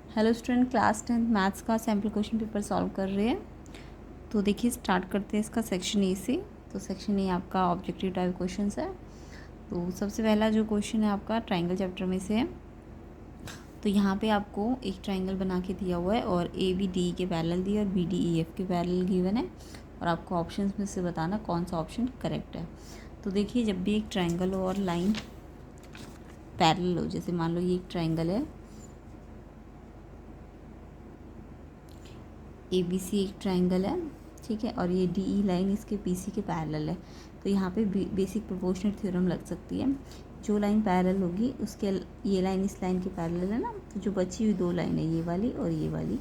Hello student, class 10th maths का sample question paper solve कर रहे हैं। तो देखिए स्टार्ट करते हैं इसका सेक्शन ए से। तो सेक्शन ए आपका ऑब्जेक्टिव टाइप क्वेश्चंस है। तो सबसे पहला जो क्वेश्चन है आपका ट्रायंगल चैप्टर में से है। तो यहाँ पे आपको एक ट्रायंगल बना के दिया हुआ है और ए बी डी के पैरेलल दिए और बी डी ई एफ के पैरेलल गिवन है और आपको ऑप्शंस में से बताना कौन सा ऑप्शन करेक्ट है। तो देखिए जब भी एक ट्रायंगल हो और लाइन पैरेलल हो, जैसे मान लो ये एक ट्रायंगल है, ए बी सी एक ट्रायंगल है, ठीक है, और ये डी ई लाइन इसके पी सी के पैरेलल है। तो यहाँ पे बेसिक प्रोपोर्शनल थ्योरम लग सकती है। जो लाइन पैरेलल होगी उसके ये लाइन इस लाइन के पैरेलल है ना, तो जो बची हुई दो लाइन है ये वाली और ये वाली,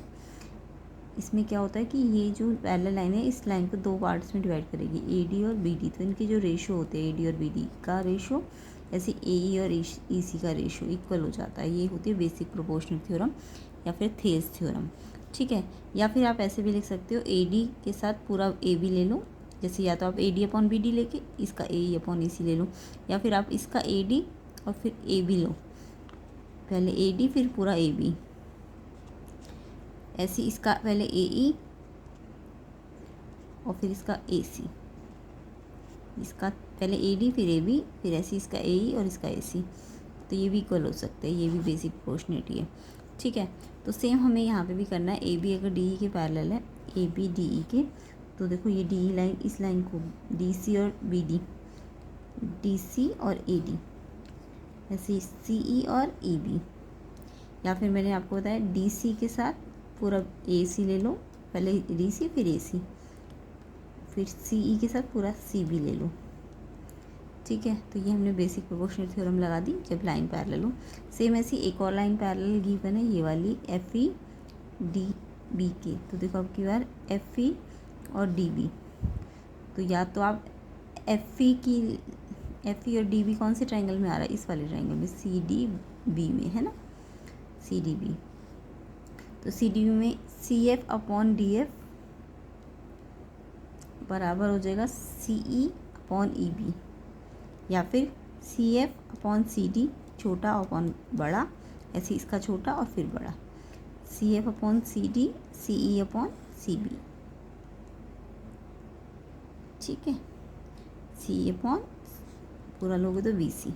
इसमें क्या होता है कि ये जो पैरेलल लाइन है इस लाइन को दो पार्ट्स में डिवाइड करेगी, ए डी और बी डी। तो इनके जो रेशो होते हैं ए डी और बी डी का रेशो, ऐसे ए ई और ई सी का रेशो इक्वल हो जाता है। ये होती है बेसिक प्रोपोर्शनल थ्योरम या फिर थेस थ्योरम, ठीक है। या फिर आप ऐसे भी लिख सकते हो, ए डी के साथ पूरा ए बी ले लो, जैसे या तो आप A D upon B D लेके इसका ए ई अपॉन ई सी ले लो, या फिर आप इसका ए डी और फिर ए बी लो, पहले ए डी फिर पूरा ए बी, ऐसे इसका पहले ए ई और फिर इसका ए सी, इसका पहले ए डी फिर ए बी, फिर ऐसे इसका ए ई और इसका ए सी। तो ये भी इक्वल हो सकते हैं, ये भी बेसिक प्रोपोर्शनलिटी है, ठीक है। तो सेम हमें यहाँ पे भी करना है। ए बी अगर डी ई के पैरेलल है, ए बी डी ई के, तो देखो ये डी ई लाइन इस लाइन को डी सी और बी डी, डी सी और ए डी, ऐसे सी ई और ई बी। या फिर मैंने आपको बताया डी सी के साथ पूरा ए सी ले लो, पहले डी सी फिर ए सी, फिर सी ई के साथ पूरा सी बी ले लो, ठीक है। तो ये हमने बेसिक प्रोपोर्शनल थ्योरम लगा दी जब लाइन पैरेलल हो। सेम ऐसी एक और लाइन पैरेलल गिवन है, ये वाली एफ ई डी बी के। तो देखो अब की बार एफ ई और डी बी, तो या तो आप एफ ई और डी बी कौन से ट्रायंगल में आ रहा है, इस वाले ट्रायंगल में, सी डी बी में, है ना, सी डी बी। तो सी डी बी में C F upon D F बराबर हो जाएगा सी ई अपॉन ई बी, या फिर C F upon C D, छोटा अपॉन बड़ा, ऐसे इसका छोटा और फिर बड़ा, C F upon C D, C E upon C B, ठीक है। सी अपॉन पूरा लोगे तो बी सी।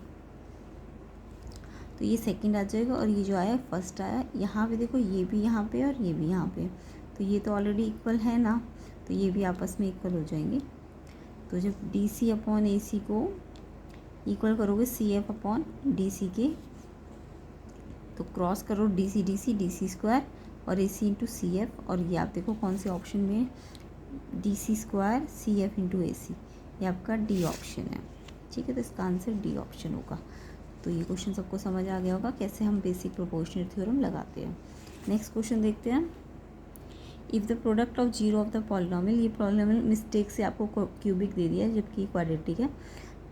तो ये सेकंड आ जाएगा और ये जो आया फर्स्ट आया। यहाँ पे देखो ये भी यहाँ पे और ये भी यहाँ पे, तो ये तो ऑलरेडी इक्वल है ना, तो ये भी आपस में इक्वल हो जाएंगे। तो जब डी सी अपॉन ए सी को इक्वल करोगे C F upon D C के, तो क्रॉस करो डी सी स्क्वायर और ए सी इंटू सी एफ, और ये आप देखो कौन से ऑप्शन में, D C square C F into A C, ये आपका डी ऑप्शन है, ठीक है। तो इसका आंसर डी ऑप्शन होगा। तो ये क्वेश्चन सबको समझ आ गया होगा कैसे हम बेसिक प्रोपोर्शनल थ्योरम लगाते हैं। नेक्स्ट क्वेश्चन देखते हैं। If the product of zero of the polynomial, ये पॉलिनोमियल मिस्टेक से आपको क्यूबिक दे दिया है जबकि क्वाड्रेटिक है।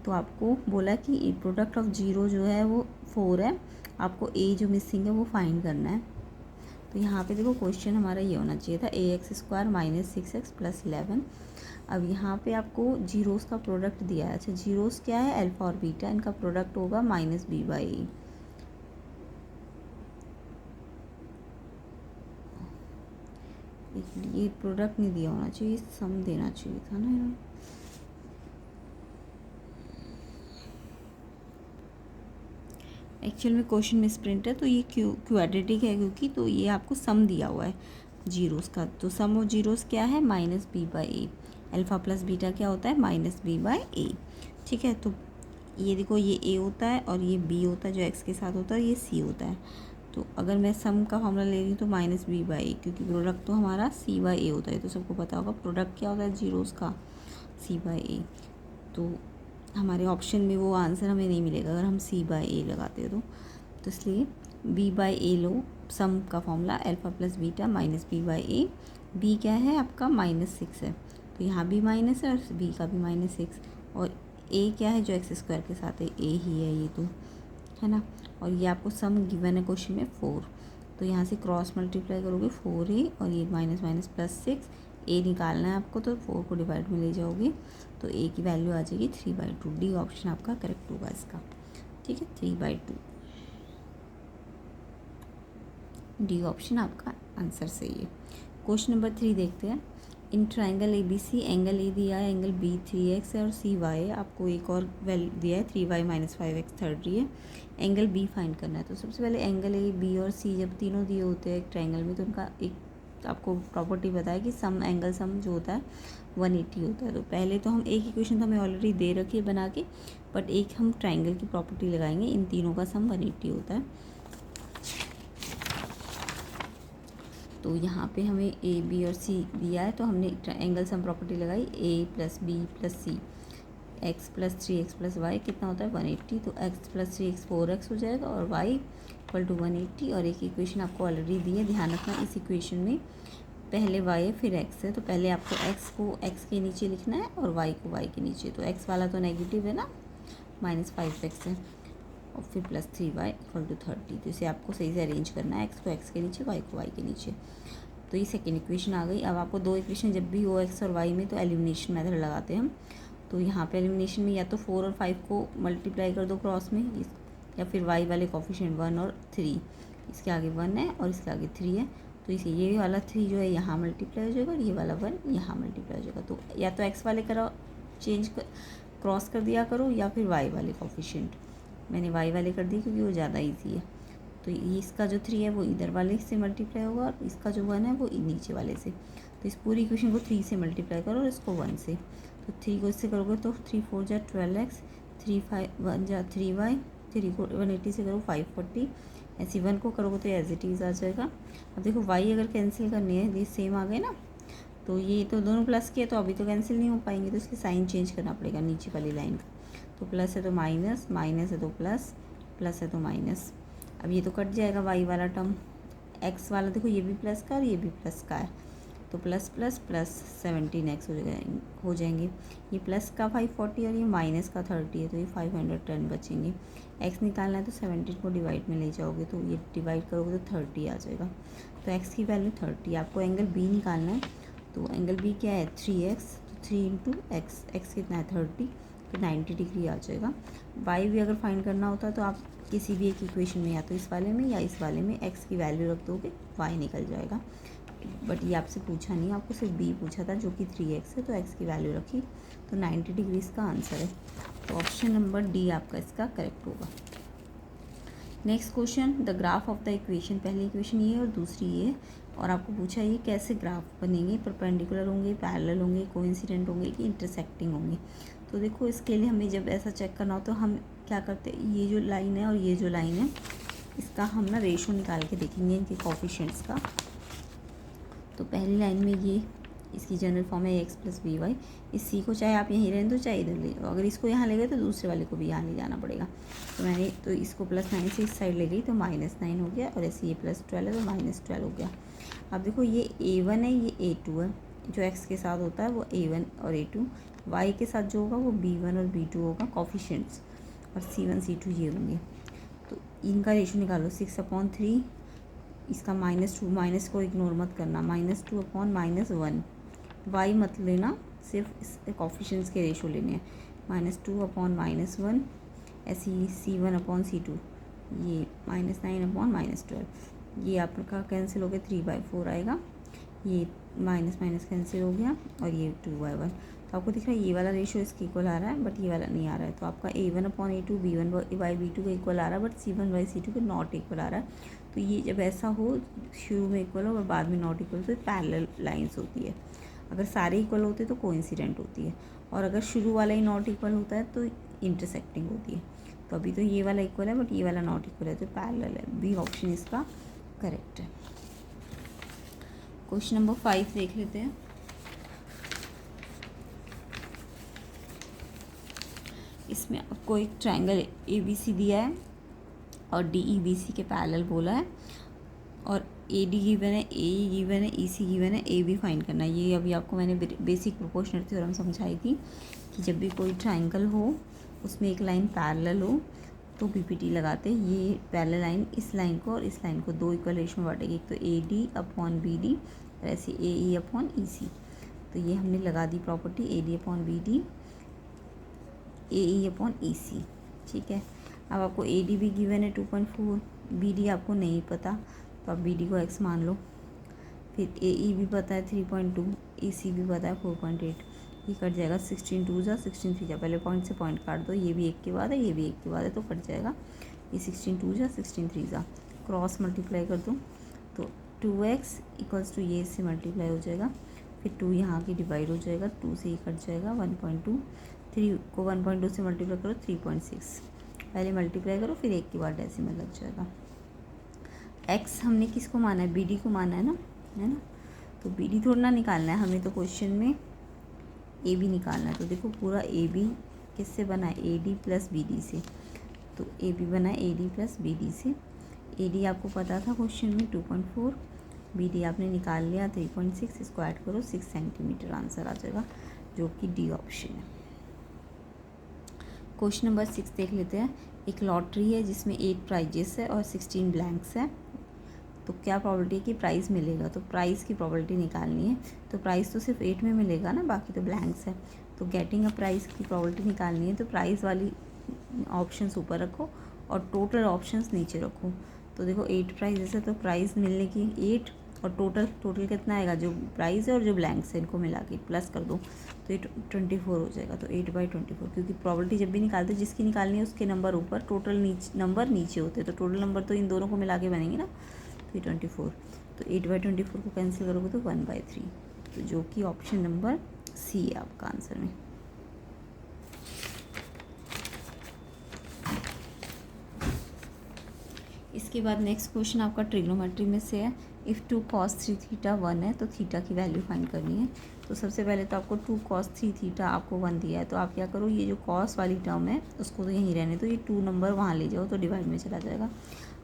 तो आपको बोला कि प्रोडक्ट ऑफ जीरो जो है वो 4 है, आपको ए जो मिसिंग है वो फाइंड करना है। तो यहाँ पे देखो क्वेश्चन हमारा ये होना चाहिए था, A x square minus 6x plus 11। अब यहाँ पे आपको जीरोस का प्रोडक्ट दिया है। अच्छा, जीरोस क्या है, अल्फा और बीटा, इनका प्रोडक्ट होगा माइनस बी बाई ए। ये प्रोडक्ट नहीं दिया होना चाहिए, सम देना चाहिए था ना। एक्चुअल में क्वेश्चन मिस प्रिंट है, तो ये क्वाड्रेटिक है क्योंकि, तो ये आपको सम दिया हुआ है जीरोस का। तो सम ऑफ जीरोस क्या है, minus B by A. Alpha plus beta क्या होता है, माइनस बी बाई ए, ठीक है। तो ये देखो ये ए होता है और ये बी होता है जो एक्स के साथ होता है, ये सी होता है। तो अगर मैं सम का फॉर्मूला ले रही हूँ तो माइनस बी बाई ए, क्योंकि प्रोडक्ट तो हमारा सी बाई ए होता है, तो सबको पता होगा प्रोडक्ट क्या होता है जीरोस का, सी बाई ए। तो हमारे ऑप्शन में वो आंसर हमें नहीं मिलेगा अगर हम सी बाई ए लगाते हो तो इसलिए बी बाई ए लो। सम का formula alpha plus beta minus B by A. B क्या है आपका, -6 है, तो यहाँ भी माइनस है और बी का भी -6, और ए क्या है जो एक्स स्क्वायर के साथ है, ए ही है ये तो, है ना। और ये आपको सम गिवन है क्वेश्चन में 4, तो यहाँ से क्रॉस मल्टीप्लाई करोगे 4a और ये माइनस माइनस प्लस 6, ए निकालना है आपको, तो 4 को डिवाइड में ले जाओगे तो ए की वैल्यू आ जाएगी 3/2। डी ऑप्शन आपका करेक्ट होगा इसका, ठीक है, 3/2। डी ऑप्शन आपका आंसर सही है। क्वेश्चन नंबर 3 देखते हैं। In triangle A B C angle A दिया है, एंगल बी 3x है और सी वाई है। आपको एक और वैल्यू दिया है 3y - 5x थर्ड है। एंगल बी फाइंड करना है। तो सबसे पहले एंगल ए बी और सी जब तीनों दिए होते हैं एक ट्राइंगल में, तो उनका एक आपको प्रॉपर्टी बताया कि सम एंगल सम जो होता है 180 होता है। तो पहले तो हम एक इक्वेशन तो हमें ऑलरेडी दे रखी है बना के, बट एक हम ट्राइंगल की प्रॉपर्टी लगाएंगे। इन तीनों का सम 180 होता है। तो यहाँ पे हमें ए बी और सी दिया है, तो हमने एंगल सम प्रॉपर्टी लगाई a + b + c, x + 3x + y कितना होता है 180। तो x + 3x 4x हो जाएगा और y = 180। और एक इक्वेशन आपको ऑलरेडी दी है, ध्यान रखना इस इक्वेशन में पहले y है फिर x है। तो पहले आपको x को x के नीचे लिखना है और y को y के नीचे। तो x वाला तो नेगेटिव है ना, -5x है और फिर +3y = 30। तो इसे आपको सही से अरेंज करना है, x को x के नीचे y को y के नीचे। तो ये सेकेंड इक्वेशन आ गई। अब आपको दो इक्वेशन जब भी हो x और y में, तो एलिमिनेशन मेथड लगाते हैं हम। तो यहाँ पे एलिमिनेशन में या तो 4 और 5 को मल्टीप्लाई कर दो क्रॉस में, या फिर y वाले कोफिशिएंट 1 और 3, इसके आगे 1 है और इसके आगे 3 है। तो इसे ये वाला 3 जो है यहाँ मल्टीप्लाई हो जाएगा और ये वाला 1 यहाँ मल्टीप्लाई हो जाएगा। तो या तो x वाले करो चेंज क्रॉस कर दिया करो, या फिर y वाले कोफिशिएंट। मैंने y वाले कर दिए क्योंकि वो ज़्यादा ईजी है। तो ये इसका जो 3 है वो इधर वाले से मल्टीप्लाई होगा और इसका जो 1 है वो नीचे वाले से। तो इस पूरी इक्वेशन को 3 से मल्टीप्लाई करो और इसको 1 से। तो 3 को इससे करोगे तो 3 4 जा 12x, 3 5 1 जा 3y, 3 को 180 से करो 540, ऐसे 1 को करोगे तो एज इट इज़ आ जाएगा। अब देखो y अगर कैंसिल करनी है, ये सेम आ गए ना, तो ये तो दोनों प्लस के, तो अभी तो कैंसिल नहीं हो पाएंगे, तो इसलिए साइन चेंज करना पड़ेगा नीचे वाली लाइन का। तो प्लस है तो माइनस, माइनस है तो प्लस, प्लस है तो माइनस। अब ये तो कट जाएगा y वाला टर्म, x वाला देखो ये भी प्लस का और ये भी प्लस का है, तो प्लस प्लस प्लस 17x हो जाएंगे। ये प्लस का 540 और ये माइनस का 30 है, तो ये 510 बचेंगे। x निकालना है तो 17 को डिवाइड में ले जाओगे, तो ये डिवाइड करोगे तो 30 आ जाएगा। तो x की वैल्यू 30। आपको एंगल b निकालना है, तो एंगल b क्या है 3x, तो 3 × x, x कितना है 30, तो 90 डिग्री आ जाएगा। y भी अगर फाइंड करना होता है तो आप किसी भी एक इक्वेशन में, या तो इस वाले में या इस वाले में x की वैल्यू रख दोगे, y निकल जाएगा। बट ये आपसे पूछा नहीं, आपको सिर्फ b पूछा था जो कि 3x है, तो x की वैल्यू रखी, तो 90 डिग्री इसका आंसर है। तो ऑप्शन नंबर डी आपका इसका करेक्ट होगा। Next question, the graph of the equation. पहली इक्वेशन ये और दूसरी ये, और आपको पूछा ये कैसे ग्राफ बनेंगे, परपेंडिकुलर होंगे, पैरेलल होंगे, कोइंसिडेंट होंगे कि इंटरसेक्टिंग होंगे। तो देखो इसके लिए हमें जब ऐसा चेक करना हो तो हम क्या करते हैं, ये जो लाइन है और ये जो लाइन है, इसका हम ना रेशो निकाल के देखेंगे इनके कोफिशिएंट्स का। तो पहली लाइन में ये इसकी जनरल फॉर्म है x + by। इस c को चाहे आप यहीं रहने दो चाहे इधर ले जाओ, अगर इसको यहाँ ले गए तो दूसरे वाले को भी यहाँ ले जाना पड़ेगा। तो मैंने तो इसको +9 से इस साइड ले गई, तो -9 हो गया, और ऐसे ये +12 है तो -12 हो गया। अब देखो ये a1 है, ये a2 है, जो x के साथ होता है वो a1 और a2, y के साथ जो होगा वो b1 और b2 होगा कोफिशिएंट्स, और c1 c2 ये होंगे। तो इनका रेशो निकालो 6/3, इसका -2, माइनस को इग्नोर मत करना, -2/-1, y मत लेना, सिर्फ इस कोफिशिएंट्स के रेशो लेने हैं, -2/-1, ऐसे ही c1/c2, ये -9/-12, ये आपका कैंसिल हो गया, 3/4 आएगा, ये माइनस माइनस कैंसिल हो गया, और ये 2/1। तो आपको दिख रहा है ये वाला रेशो इसके इक्वल आ रहा है, बट ये वाला नहीं आ रहा है। तो आपका a1/a2 b1/b2 का इक्वल आ रहा है, बट c1/c2 के नॉट इक्वल आ रहा है। तो ये जब ऐसा हो, शुरू में इक्वल हो और बाद में नॉट इक्वल, तो पैरेलल लाइंस होती है। अगर सारे इक्वल होते तो कोइंसिडेंट होती है, और अगर शुरू वाला ही नॉट इक्वल होता है तो इंटरसेक्टिंग होती है। तो अभी तो ये वाला इक्वल है बट ये वाला नॉट इक्वल है, तो पैरेलल है। बी ऑप्शन इसका करेक्ट है। क्वेश्चन नंबर 5 देख लेते हैं। इसमें आपको एक ट्रायंगल ABC दिया है और DEBC के पैरेलल बोला है, और AD गिवन है, AE गिवन है, EC गिवन है, AB फाइंड करना है। ये अभी आपको मैंने बेसिक प्रोपोर्शनल थ्योरम समझाई थी कि जब भी कोई ट्रायंगल हो उसमें एक लाइन पैरेलल हो तो PPT लगाते हैं। ये पैरेलल लाइन इस लाइन को और इस लाइन को दो इक्वल रेशो में बांटेगी, एक तो AD/BD और ऐसे AE/EC। तो ये हमने लगा दी प्रॉपर्टी, AD/BD, AE/EC। ठीक है। अब आपको AD भी गिवन है 2.4, BD आपको नहीं पता, तो आप बी डी को एक्स मान लो। फिर ए ई भी पता है 3.2, ए सी भी पता है 4.8, ये कट जाएगा 16 2 जा 16 3 जा, पहले पॉइंट से पॉइंट काट दो, ये भी एक के बाद है, ये भी एक के बाद है, तो कट जाएगा। ये 16 2 जा 16 3 जा, क्रॉस मल्टीप्लाई कर दो तो 2x इक्वल्स टू ये से मल्टीप्लाई हो जाएगा, फिर 2 यहाँ की डिवाइड हो जाएगा, 2 से ही कट जाएगा 1.2, 3 को 1.2 से मल्टीप्लाई करो 3.6, पहले मल्टीप्लाई करो फिर एक के बाद डेसिमल लग जाएगा। x हमने किसको माना है, बी डी को माना है ना, तो बी डी थोड़ा ना निकालना है हमें, तो क्वेश्चन में ए बी निकालना है। तो देखो पूरा ए बी किससे बना है, A D plus B D से, तो ए बी बना है A D plus B D से। ए डी आपको पता था क्वेश्चन में 2.4, बी डी आपने निकाल लिया 3.6, इसको ऐड करो 6 सेंटीमीटर, आंसर आ जाएगा जो कि डी ऑप्शन है। क्वेश्चन नंबर 6 देख लेते हैं। एक लॉटरी है जिसमें 8 प्राइजेस है और 16 ब्लैंक्स है, तो क्या प्रॉबिलिटी है कि प्राइज़ मिलेगा, तो प्राइज़ की प्रॉबिलिटी निकालनी है। तो प्राइज़ तो सिर्फ 8 में मिलेगा ना, बाकी तो ब्लैंक्स है, तो गेटिंग अ प्राइज़ की प्रॉबिलिटी निकालनी है। तो प्राइज़ वाली ऑप्शंस ऊपर रखो और टोटल ऑप्शंस नीचे रखो। तो देखो 8 प्राइजेस है, तो प्राइज़ मिलने की 8 और टोटल कितना आएगा, जो प्राइज़ है और जो ब्लैंक्स है इनको मिला के प्लस कर दो, तो ये 24 हो जाएगा। तो 8/24, क्योंकि प्रॉबिलिटी जब भी निकालते जिसकी निकालनी है उसके नंबर ऊपर, टोटल नंबर नीचे होते हैं, तो टोटल नंबर तो इन दोनों को मिला के बनेंगे ना, तो 24, तो 8/24 को कैंसिल करोगे तो 1/3, तो जो कि ऑप्शन नंबर सी है आपका आंसर में। इसके बाद नेक्स्ट क्वेश्चन आपका ट्रिग्नोमेट्री में से है। इफ़ 2 cos 3 थीटा 1 है तो थीटा की वैल्यू फाइंड करनी है। तो सबसे पहले तो आपको 2 cos 3 थीटा आपको 1 दिया है, तो आप क्या करो, ये जो cos वाली टर्म है उसको तो यहीं रहने, तो ये 2 नंबर वहाँ ले जाओ तो डिवाइड में चला जाएगा।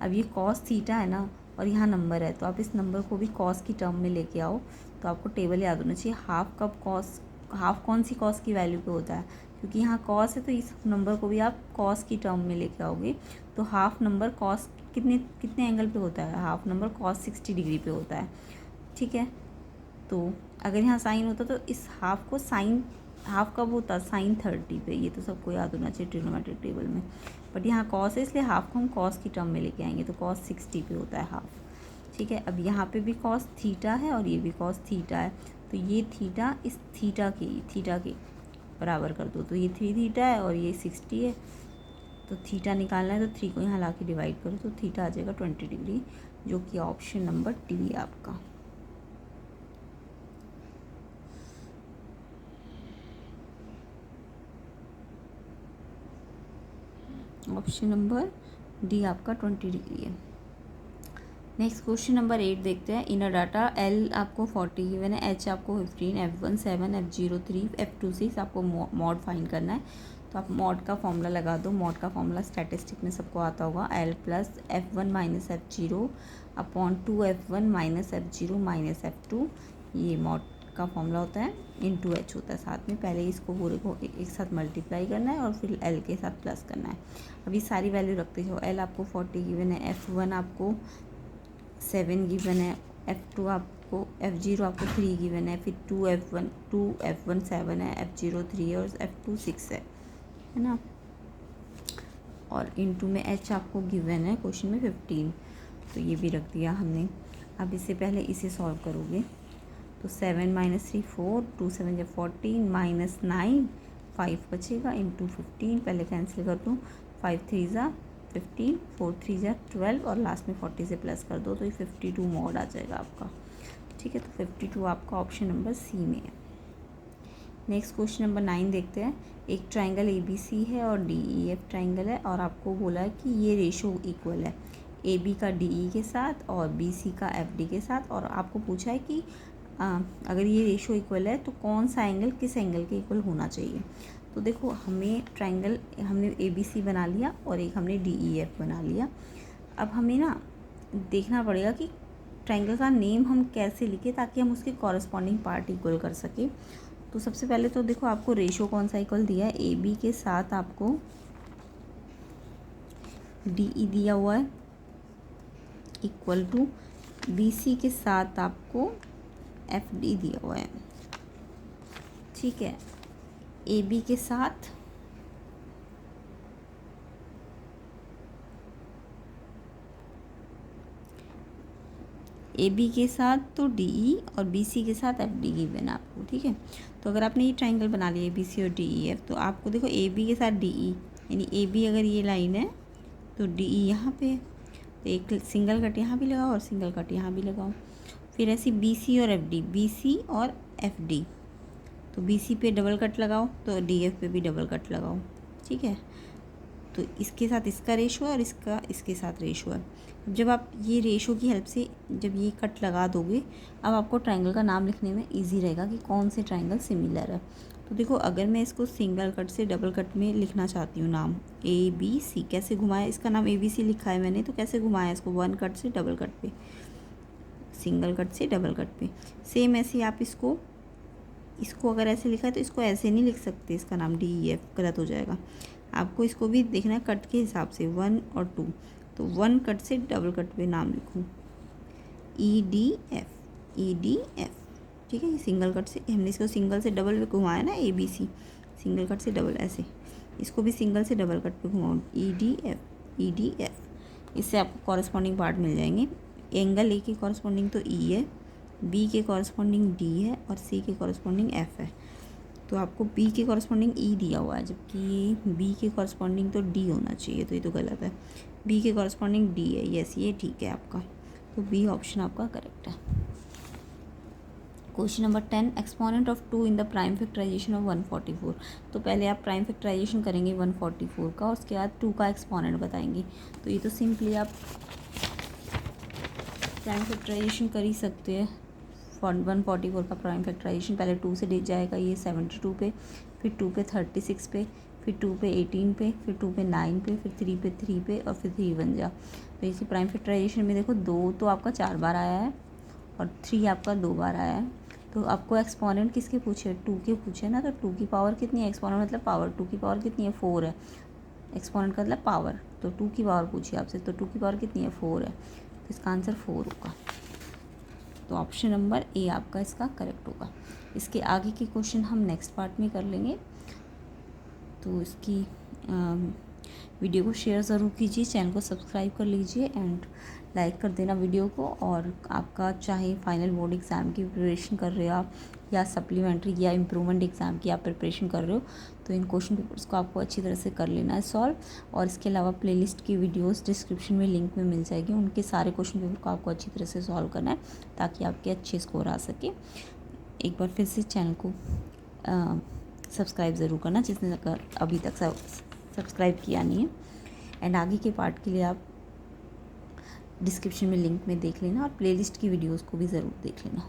अब ये cos थीटा है ना, और यहाँ नंबर है, तो आप इस नंबर को भी cos की टर्म में लेके आओ। तो आपको टेबल याद होना चाहिए, हाफ कौन सी cos की वैल्यू पे होता है, क्योंकि यहाँ cos है तो इस नंबर को भी आप cos की टर्म में लेके आओगे। तो हाफ नंबर cos कितने एंगल पे होता है, हाफ नंबर cos 60 डिग्री पे होता है, ठीक है। तो अगर यहाँ साइन होता तो इस हाफ को साइन, हाफ कब होता, साइन 30 पे, ये तो सबको याद होना चाहिए ट्रिग्नोमेट्रिक टेबल में। बट यहाँ cos है इसलिए हाफ को हम cos की टर्म में लेके आएंगे, तो cos 60 पे होता है हाफ, ठीक है। अब यहाँ पे भी cos थीटा है और ये भी cos थीटा है, तो ये थीटा इस थीटा के बराबर कर दो, तो ये 3 थीटा है और ये 60 है, तो थीटा निकालना है, तो 3 को यहाँ ला के डिवाइड करो, तो थीटा आ जाएगा 20 डिग्री, जो कि ऑप्शन नंबर डी है आपका। ऑप्शन नंबर डी आपका 20 डिग्री है। नेक्स्ट क्वेश्चन नंबर 8 देखते हैं। इन अ डाटा एल आपको 40 गिवन है, एच आपको 15, F1 7, F0 3, F2 6, आपको मॉड फाइंड करना है। तो आप मॉड का फॉर्मूला लगा दो। मॉड का फॉर्मूला स्टैटिस्टिक में सबको आता होगा, L plus F1 minus F0 upon 2F1 minus F0 minus F2, ये मॉड का फॉर्मूला होता है, इनटू H होता है साथ में। पहले इसको पूरे को एक साथ मल्टीप्लाई करना है और फिर L के साथ प्लस करना है। अभी सारी वैल्यू रखते जाओ। L आपको 40 गिवन है, F1 आपको 7 गिवन है, F2 आपको F0 आपको 3 गिवन है, फिर 2F1 7 है, F0 3 है और F2 6 है ना। और इनटू में H आपको गिवन है क्वेश्चन में 15, तो ये भी रख दिया हमने। अब इससे पहले इसे सॉल्व करोगे तो 7 माइनस 3 4, 2 7 जब 14 माइनस 9 5 बचेगा, इंटू 15, पहले कैंसिल कर दूँ, 5 3 ज़ा 15, 4 3 ज़ा 12 और लास्ट में 40 से प्लस कर दो, तो ये 52 मॉड आ जाएगा आपका, ठीक है। तो 52 आपका ऑप्शन नंबर सी में है। नेक्स्ट क्वेश्चन नंबर 9 देखते हैं। एक ट्राइंगल ABC है और DEF ट्राइंगल है, और आपको बोला है कि ये रेशो इक्वल है AB का DE के साथ और BC का FD के साथ, और आपको पूछा है कि अगर ये रेशो इक्वल है तो कौन सा एंगल किस एंगल के इक्वल होना चाहिए। तो देखो हमें ट्राइंगल, हमने ABC बना लिया और एक हमने DEF बना लिया। अब हमें ना देखना पड़ेगा कि ट्राइंगल का नेम हम कैसे लिखें ताकि हम उसके कॉरस्पॉन्डिंग पार्ट इक्वल कर सकें। तो सबसे पहले तो देखो आपको रेशो कौन सा इक्वल दिया है, AB के साथ आपको DE दिया हुआ है इक्वल टू BC के साथ आपको FD दिया हुआ है, ठीक है। AB के साथ ए बी के साथ तो डी ई और बी सी के साथ एफ डी गिवन है आपको, ठीक है। तो अगर आपने ये ट्राइंगल बना लिया ए बी सी और डी ई एफ, तो आपको देखो ए बी के साथ डी ई, यानी ए बी अगर ये लाइन है तो डी ई यहाँ पे है, तो एक सिंगल कट यहाँ भी लगाओ और सिंगल कट यहाँ भी लगाओ। फिर ऐसी बी सी और एफ डी, बी सी और एफ डी, तो बी सी पे डबल कट लगाओ तो डी एफ पे भी डबल कट लगाओ, ठीक है। तो इसके साथ इसका रेशो है और इसका इसके साथ रेशो है। अब जब आप ये रेशो की हेल्प से जब ये कट लगा दोगे, अब आपको ट्रायंगल का नाम लिखने में इजी रहेगा कि कौन से ट्रायंगल सिमिलर है। तो देखो अगर मैं इसको सिंगल कट से डबल कट में लिखना चाहती हूँ नाम ए बी सी, कैसे घुमाया, इसका नाम ए बी सी लिखा है मैंने, तो कैसे घुमाया इसको, वन कट से डबल कट पे, सिंगल कट से डबल कट पे। सेम ऐसे आप इसको अगर ऐसे लिखा है तो इसको ऐसे नहीं लिख सकते, इसका नाम डी ई एफ गलत हो जाएगा। आपको इसको भी देखना है कट के हिसाब से, 1 और 2, तो 1 कट से डबल कट पे नाम लिखूँ ई डी एफ, ठीक है। ये सिंगल कट से, हमने इसको सिंगल से डबल पे घुमाया ना A B C, single cut से डबल, ऐसे इसको भी सिंगल से डबल कट पे घुमाओ ई डी एफ। इससे आपको कॉरस्पॉन्डिंग पार्ट मिल जाएंगे। एंगल ए के कॉरस्पॉन्डिंग तो ई है, बी के कॉरस्पॉन्डिंग डी है और सी के कॉरस्पॉन्डिंग एफ है। तो आपको बी के कॉरस्पॉन्डिंग ई दिया हुआ है, जबकि बी के कॉरस्पॉन्डिंग तो डी होना चाहिए, तो ये तो गलत है। बी के कॉरस्पॉन्डिंग डी है, यस ये ठीक है आपका, तो बी ऑप्शन आपका करेक्ट है। Question number 10, exponent of 2 in the prime factorization of 144। तो पहले आप प्राइम फैक्टराइजेशन करेंगे 144 का, और उसके बाद 2 का एक्सपोनेंट बताएंगे। तो ये तो सिंपली आप प्राइम फैक्टराइजेशन कर ही सकते हैं। 144 का प्राइम फैक्टराइजेशन पहले 2 से जाएगा ये 72 पे, फिर 2 पे 36 पे, फिर 2 पे 18 पे, फिर 2 पे 9 पे, फिर 3 पे 3 पे और फिर 3 बन जा। तो इसी प्राइम फैक्टराइजेशन में देखो 2 तो आपका 4 बार आया है और 3 आपका 2 बार आया है। तो आपको एक्सपोनेंट किसके पूछे, 2 के पूछे ना, तो 2 की पावर कितनी है, एक्सपोनेंट मतलब पावर, 2 की पावर कितनी है 4 है, एक्सपोनेंट का मतलब पावर, तो 2 की पावर पूछी आपसे, तो 2 की पावर कितनी है 4 है, तो इसका आंसर 4 होगा। तो ऑप्शन नंबर ए आपका इसका करेक्ट होगा। इसके आगे के क्वेश्चन हम नेक्स्ट पार्ट में कर लेंगे। तो इसकी वीडियो को शेयर ज़रूर कीजिए, चैनल को सब्सक्राइब कर लीजिए एंड लाइक कर देना वीडियो को। और आपका चाहे फाइनल बोर्ड एग्ज़ाम की प्रिपरेशन कर रहे हो आप, या सप्लीमेंट्री या इम्प्रूवमेंट एग्ज़ाम की आप प्रिपरेशन कर रहे हो, तो इन क्वेश्चन पेपर्स को आपको अच्छी तरह से कर लेना है सॉल्व। और इसके अलावा प्लेलिस्ट की वीडियोस डिस्क्रिप्शन में लिंक में मिल जाएगी, उनके सारे क्वेश्चन पेपर को आपको अच्छी तरह से सॉल्व करना है ताकि आपके अच्छे स्कोर आ सके। एक बार फिर से चैनल को सब्सक्राइब ज़रूर करना जिसने अगर अभी तक सब्सक्राइब किया नहीं है। एंड आगे के पार्ट के लिए आप डिस्क्रिप्शन में लिंक में देख लेना और प्लेलिस्ट की वीडियोस को भी ज़रूर देख लेना।